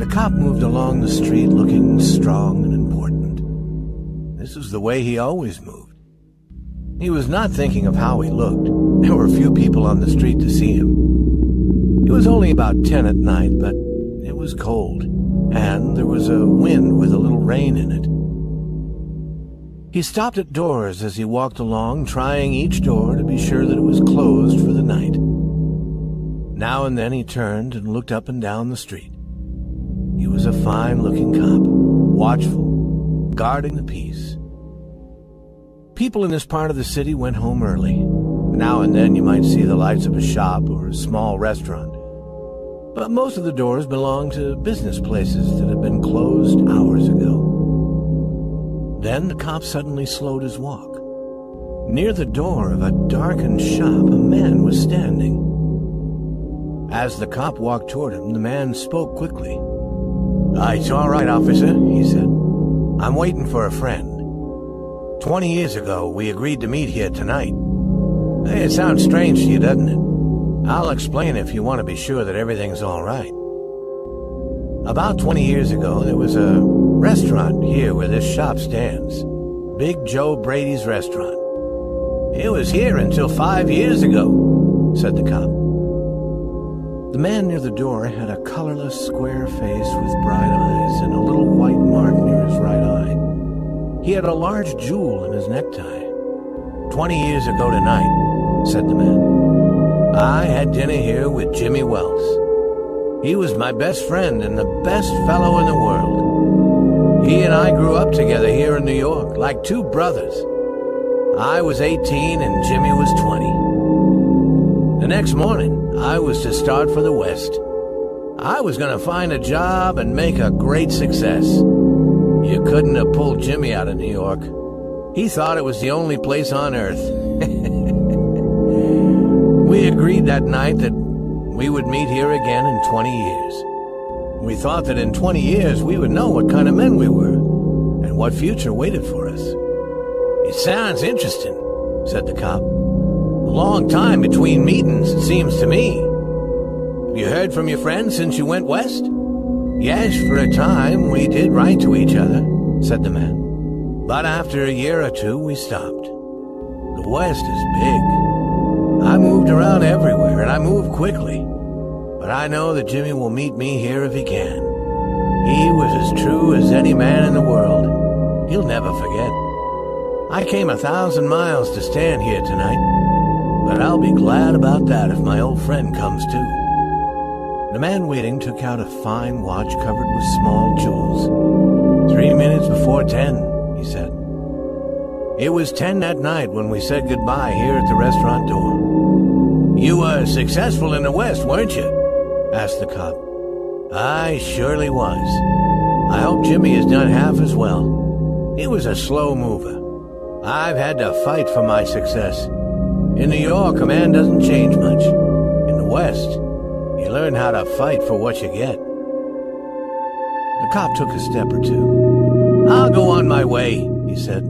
The cop moved along the street looking strong and important. This was the way he always moved. He was not thinking of how he looked. There were few people on the street to see him. It was only about 10 at night, but it was cold, and there was a wind with a little rain in it. He stopped at doors as he walked along, trying each door to be sure that it was closed for the night. Now and then he turned and looked up and down the street. He was a fine-looking cop, watchful, guarding the peace. People in this part of the city went home early. Now and then you might see the lights of a shop or a small restaurant. But most of the doors belonged to business places that had been closed hours ago. Then the cop suddenly slowed his walk. Near the door of a darkened shop, a man was standing. As the cop walked toward him, the man spoke quickly. "It's all right, officer," he said. "I'm waiting for a friend. 20 years ago, we agreed to meet here tonight. It sounds strange to you, doesn't it? I'll explain if you want to be sure that everything's all right. About 20 years ago, there was a restaurant here where this shop stands. Big Joe Brady's restaurant. It was here until 5 years ago," said the cop. The man near the door had a colorless, square face with bright eyes and a little white mark near his right eye. He had a large jewel in his necktie. 20 years ago tonight," said the man, "I had dinner here with Jimmy Wells. He was my best friend and the best fellow in the world. He and I grew up together here in New York, like two brothers. I was 18 and Jimmy was 20. The next morning, I was to start for the West. I was going to find a job and make a great success. You couldn't have pulled Jimmy out of New York. He thought it was the only place on earth. We agreed that night that we would meet here again in 20 years. We thought that in 20 years we would know what kind of men we were and what future waited for us." "It sounds interesting," said the cop. "A long time between meetings, it seems to me. Have you heard from your friends since you went west?" "Yes, for a time we did write to each other," said the man. "But after a year or two we stopped. The West is big. I moved around everywhere, and I moved quickly. But I know that Jimmy will meet me here if he can. He was as true as any man in the world. He'll never forget. I came 1,000 miles to stand here tonight, but I'll be glad about that if my old friend comes too." The man waiting took out a fine watch covered with small jewels. 3 minutes before 10, he said. "It was 10 that night when we said goodbye here at the restaurant door." "You were successful in the West, weren't you?" asked the cop. "I surely was. I hope Jimmy has done half as well. He was a slow mover. I've had to fight for my success. In New York, a man doesn't change much. In the West, you learn how to fight for what you get." The cop took a step or two. "I'll go on my way," he said.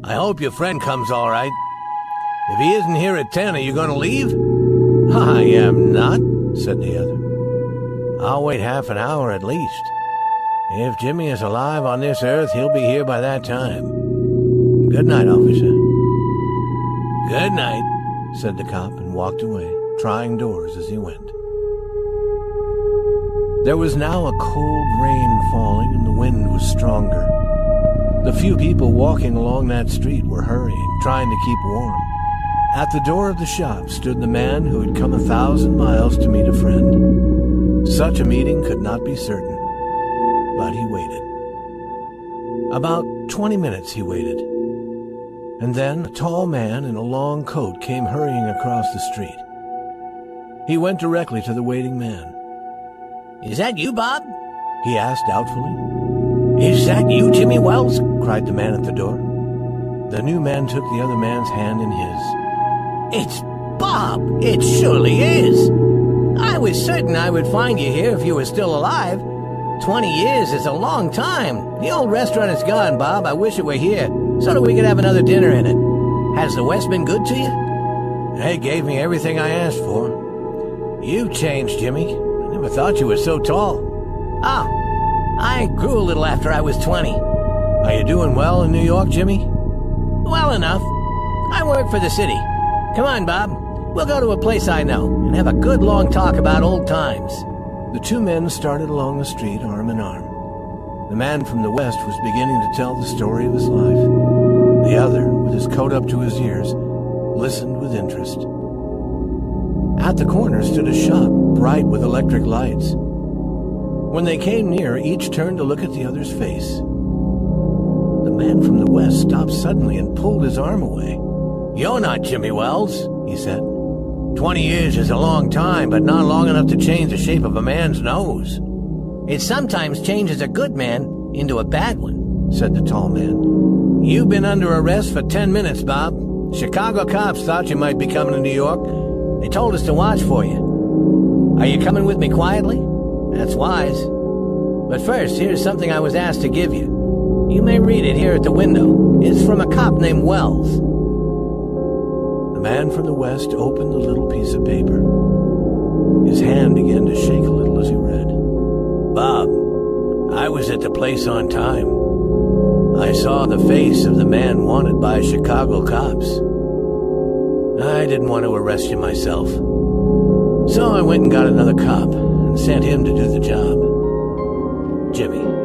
"I hope your friend comes all right. If he isn't here at 10, are you going to leave?" "I am not," said the other. "I'll wait half an hour at least. If Jimmy is alive on this earth, he'll be here by that time. Good night, officer." "Good night," said the cop and walked away, trying doors as he went. There was now a cold rain falling and the wind was stronger. The few people walking along that street were hurrying, trying to keep warm. At the door of the shop stood the man who had come 1,000 miles to meet a friend. Such a meeting could not be certain, but he waited. About 20 minutes he waited, and then a tall man in a long coat came hurrying across the street. He went directly to the waiting man. "Is that you, Bob?" he asked doubtfully. "Is that you, Jimmy Wells?" cried the man at the door. The new man took the other man's hand in his. "It's Bob! It surely is! I was certain I would find you here if you were still alive. 20 years is a long time. The old restaurant is gone, Bob. I wish it were here, so that we could have another dinner in it. Has the West been good to you?" "They gave me everything I asked for." "You've changed, Jimmy. I never thought you were so tall." Oh, I grew a little after I was 20. Are you doing well in New York, Jimmy? Well enough. I work for the city. Come on, Bob. We'll go to a place I know and have a good long talk about old times. The two men started along the street arm in arm. The man from the west was beginning to tell the story of his life. The other, with his coat up to his ears, listened with interest. At the corner stood a shop, bright with electric lights. When they came near, each turned to look at the other's face. The man from the west stopped suddenly and pulled his arm away. You're not Jimmy Wells, he said. 20 years is a long time, but not long enough to change the shape of a man's nose. It sometimes changes a good man into a bad one, said the tall man. You've been under arrest for 10 minutes, Bob. Chicago cops thought you might be coming to New York. They told us to watch for you. Are you coming with me quietly? That's wise. But first, here's something I was asked to give you. You may read it here at the window. It's from a cop named Wells. The man from the west opened the little piece of paper. His hand began to shake a little as he read. Bob, I was at the place on time. I saw the face of the man wanted by Chicago cops. I didn't want to arrest you myself. So I went and got another cop and sent him to do the job. Jimmy.